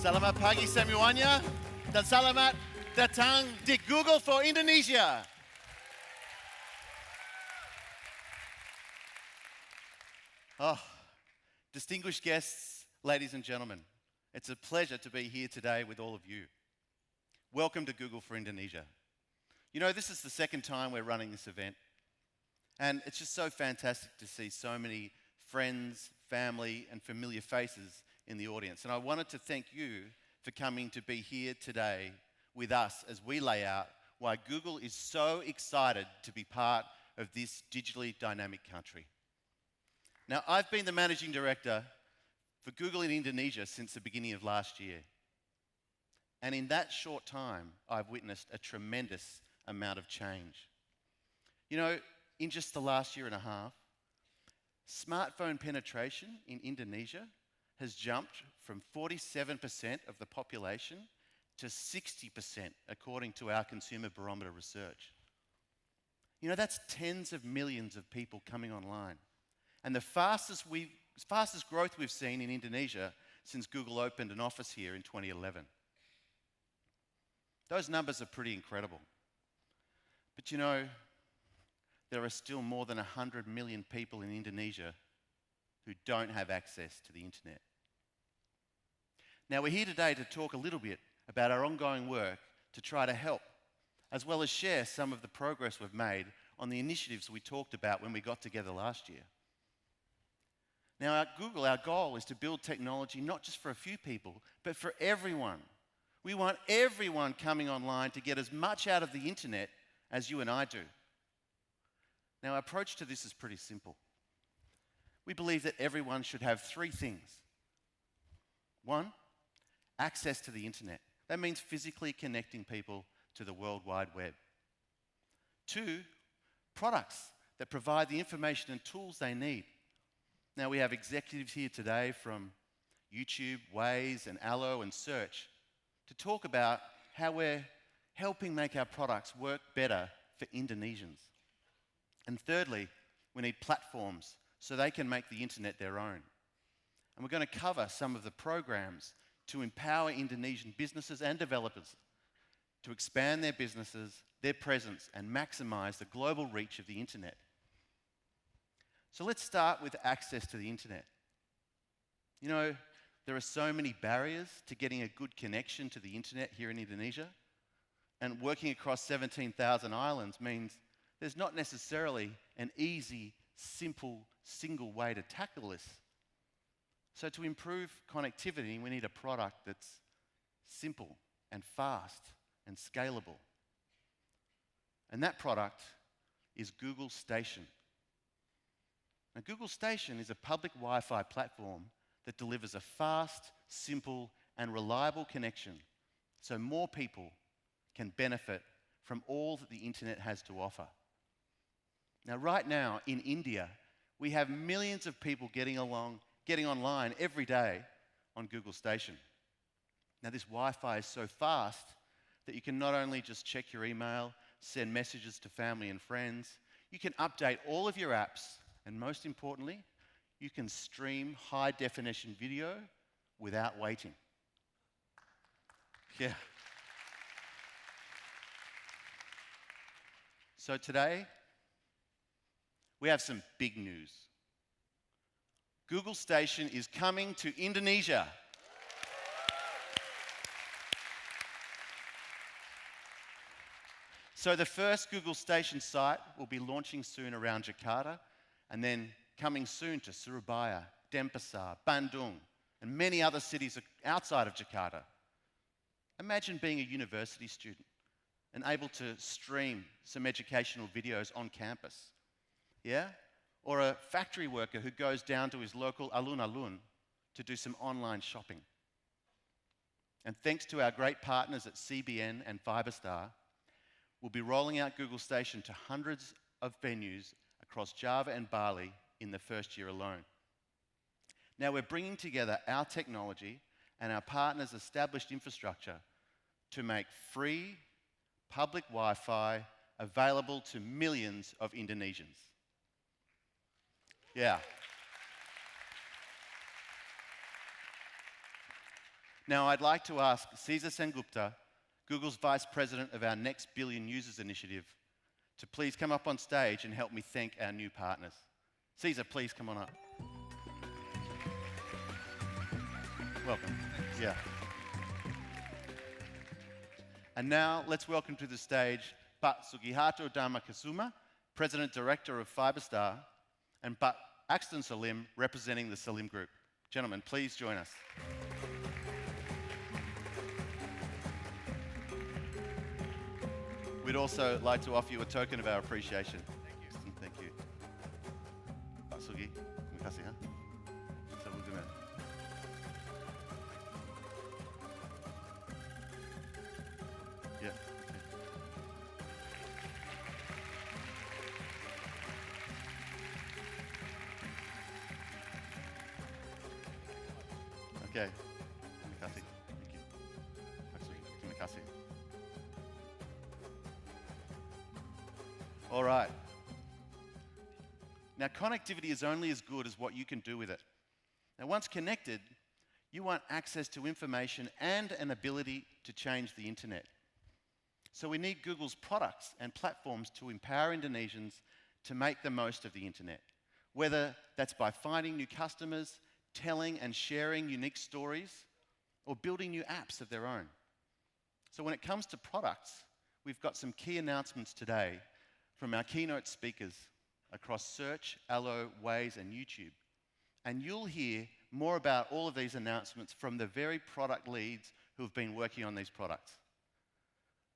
Selamat pagi semuanya dan selamat datang di Google for Indonesia. Oh, distinguished guests, ladies and gentlemen, it's a pleasure to be here today with all of you. Welcome to Google for Indonesia. You know, this is the second time we're running this event, and it's just so fantastic to see so many friends, family, and familiar faces in the audience. And I wanted to thank you for coming to be here today with us as we lay out why Google is so excited to be part of this digitally dynamic country. Now, I've been the managing director for Google in Indonesia since the beginning of last year. And in that short time, I've witnessed a tremendous amount of change. You know, in just the last year and a half, smartphone penetration in Indonesia has jumped from 47% of the population to 60%, according to our Consumer Barometer research. You know, that's tens of millions of people coming online. And the fastest growth we've seen in Indonesia since Google opened an office here in 2011. Those numbers are pretty incredible. But you know, there are still more than 100 million people in Indonesia who don't have access to the internet. Now, we're here today to talk a little bit about our ongoing work to try to help, as well as share some of the progress we've made on the initiatives we talked about when we got together last year. Now, at Google, our goal is to build technology not just for a few people, but for everyone. We want everyone coming online to get as much out of the internet as you and I do. Now, our approach to this is pretty simple. We believe that everyone should have three things. One, access to the internet. That means physically connecting people to the World Wide Web. Two, products that provide the information and tools they need. Now, we have executives here today from YouTube, Waze, and Allo, and Search to talk about how we're helping make our products work better for Indonesians. And thirdly, we need platforms so they can make the internet their own. And we're going to cover some of the programs to empower Indonesian businesses and developers to expand their businesses, their presence, and maximize the global reach of the internet. So let's start with access to the internet. You know, there are so many barriers to getting a good connection to the internet here in Indonesia, and working across 17,000 islands means there's not necessarily an easy, simple, single way to tackle this. So to improve connectivity, we need a product that's simple and fast and scalable. And that product is Google Station. Now, Google Station is a public Wi-Fi platform that delivers a fast, simple, and reliable connection so more people can benefit from all that the internet has to offer. Now, right now in India, we have millions of people getting online every day on Google Station. Now, this Wi-Fi is so fast that you can not only just check your email, send messages to family and friends, you can update all of your apps, and most importantly, you can stream high-definition video without waiting. Yeah. So today, we have some big news. Google Station is coming to Indonesia. So the first Google Station site will be launching soon around Jakarta, and then coming soon to Surabaya, Denpasar, Bandung, and many other cities outside of Jakarta. Imagine being a university student and able to stream some educational videos on campus. Yeah? Or a factory worker who goes down to his local alun-alun to do some online shopping. And thanks to our great partners at CBN and Fiberstar, we'll be rolling out Google Station to hundreds of venues across Java and Bali in the first year alone. Now, we're bringing together our technology and our partners' established infrastructure to make free public Wi-Fi available to millions of Indonesians. Yeah. Now, I'd like to ask Caesar Sengupta, Google's Vice President of our Next Billion Users initiative, to please come up on stage and help me thank our new partners. Caesar, please come on up. Welcome. Yeah. And now, let's welcome to the stage Pak Sugiharto Dharmakasuma, President Director of Fiberstar, and Pak Axton Salim, representing the Salim Group. Gentlemen, please join us. We'd also like to offer you a token of our appreciation. Thank you. Thank you. Pak Sugi, terima kasih. So we're gonna... Yeah. Okay. Terima kasih. Thank you. Pak Sugi, terima kasih. All right. Now, connectivity is only as good as what you can do with it. Now, once connected, you want access to information and an ability to change the internet. So we need Google's products and platforms to empower Indonesians to make the most of the internet, whether that's by finding new customers, telling and sharing unique stories, or building new apps of their own. So when it comes to products, we've got some key announcements today from our keynote speakers across Search, Allo, Waze, and YouTube. And you'll hear more about all of these announcements from the very product leads who have been working on these products.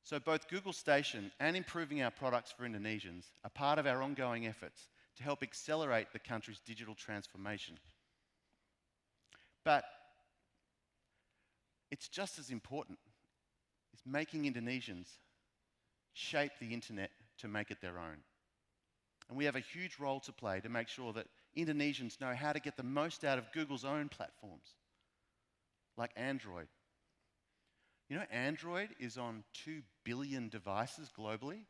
So both Google Station and improving our products for Indonesians are part of our ongoing efforts to help accelerate the country's digital transformation. But it's just as important is making Indonesians shape the internet to make it their own. And we have a huge role to play to make sure that Indonesians know how to get the most out of Google's own platforms, like Android. You know, Android is on 2 billion devices globally,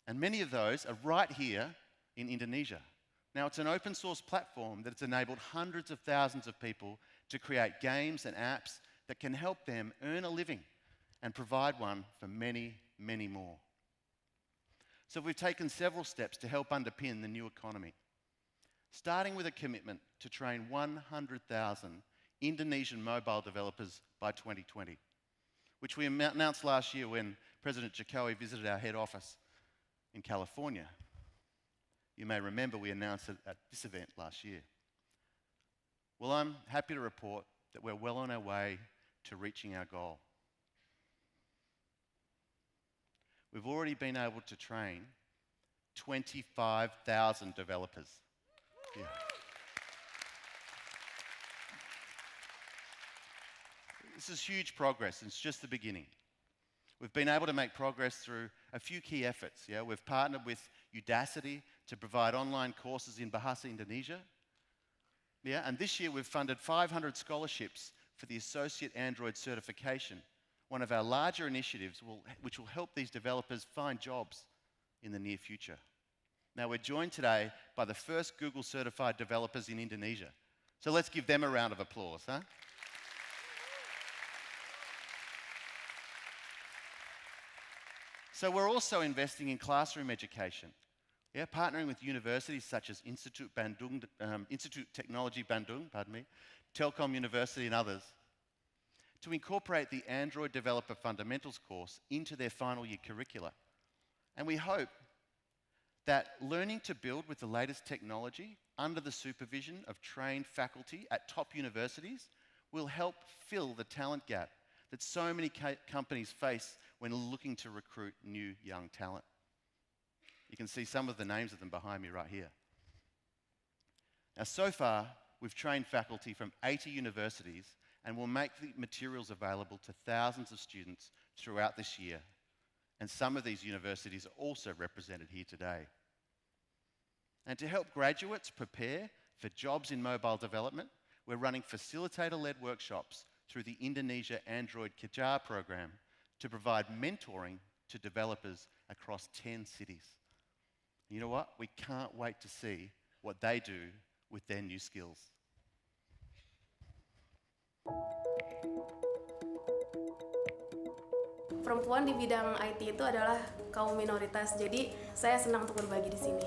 and many of those are right here in Indonesia. Now, it's an open source platform that's enabled hundreds of thousands of people to create games and apps that can help them earn a living and provide one for many, many more. So we've taken several steps to help underpin the new economy, starting with a commitment to train 100,000 Indonesian mobile developers by 2020, which we announced last year when President Jokowi visited our head office in California. You may remember we announced it at this event last year. Well, I'm happy to report that we're well on our way to reaching our goal. We've already been able to train 25,000 developers. Yeah. This is huge progress, and it's just the beginning. We've been able to make progress through a few key efforts. Yeah? We've partnered with Udacity to provide online courses in Bahasa Indonesia. Yeah? And this year we've funded 500 scholarships for the Associate Android certification, one of our larger initiatives which will help these developers find jobs in the near future. Now, we're joined today by the first Google certified developers in Indonesia. So let's give them a round of applause, huh? So we're also investing in classroom education, yeah, partnering with universities such as Institute Technology Bandung, Telkom University and others, to incorporate the Android Developer Fundamentals course into their final year curricula. And we hope that learning to build with the latest technology under the supervision of trained faculty at top universities will help fill the talent gap that so many companies face when looking to recruit new young talent. You can see some of the names of them behind me right here. Now, so far, we've trained faculty from 80 universities and will make the materials available to thousands of students throughout this year. And some of these universities are also represented here today. And to help graduates prepare for jobs in mobile development, we're running facilitator-led workshops through the Indonesia Android Kejar program to provide mentoring to developers across 10 cities. You know what? We can't wait to see what they do with their new skills. Perempuan di bidang IT itu adalah kaum minoritas, jadi saya senang untuk berbagi di sini.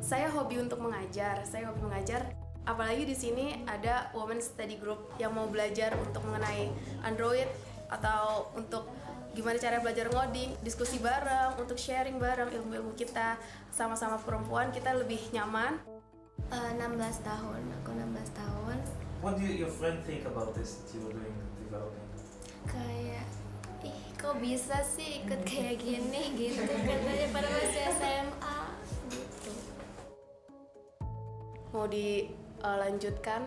Saya hobi mengajar, apalagi di sini ada Women Study Group yang mau belajar untuk mengenai Android atau untuk gimana cara belajar ngoding, diskusi bareng, untuk sharing bareng ilmu-ilmu kita. Sama-sama perempuan, kita lebih nyaman. 16 tahun, aku 16 tahun. What do your friend think about this that you were doing developing? Kayak, kok bisa sih ikut kayak gini gitu, katanya pada masih SMA gitu. Mau dilanjutkan,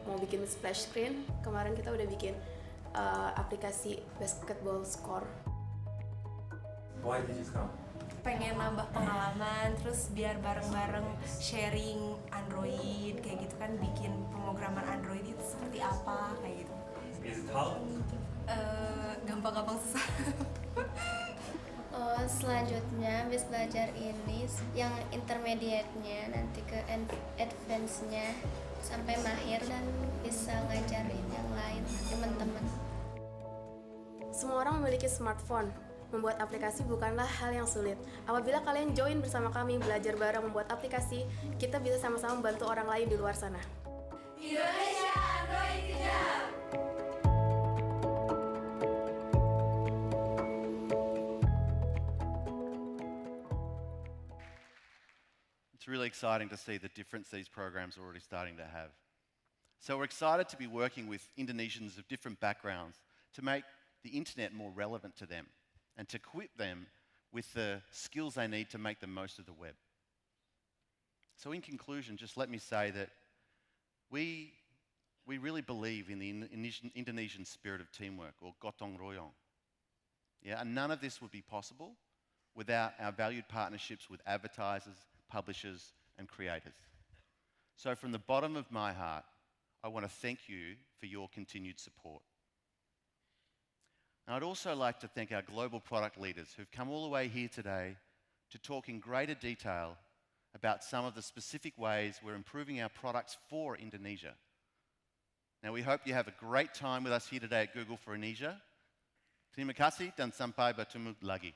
mau bikin splash screen. Kemarin kita udah bikin aplikasi basketball score. Why did you come? Pengen nambah pengalaman, terus biar bareng-bareng sharing Android kayak gitu kan, bikin pemrograman Android itu seperti apa kayak gitu. Is it hard? Gampang-gampang susah. Selanjutnya habis belajar ini yang intermediate-nya nanti ke advance-nya sampai mahir dan bisa ngajarin yang lain teman-teman. Semua orang memiliki smartphone. Membuat aplikasi bukanlah hal yang sulit. Apabila kalian join bersama kami belajar bareng membuat aplikasi, kita bisa sama-sama membantu orang lain di luar sana. Indonesia Android Hijab. It's really exciting to see the difference these programs are already starting to have. So we're excited to be working with Indonesians of different backgrounds to make the internet more relevant to them and to equip them with the skills they need to make the most of the web. So in conclusion, just let me say that we really believe in the Indonesian spirit of teamwork, or gotong royong. Yeah, and none of this would be possible without our valued partnerships with advertisers, publishers, and creators. So from the bottom of my heart, I want to thank you for your continued support. And I'd also like to thank our global product leaders who've come all the way here today to talk in greater detail about some of the specific ways we're improving our products for Indonesia. Now, we hope you have a great time with us here today at Google for Indonesia. Terima kasih dan sampai bertemu lagi.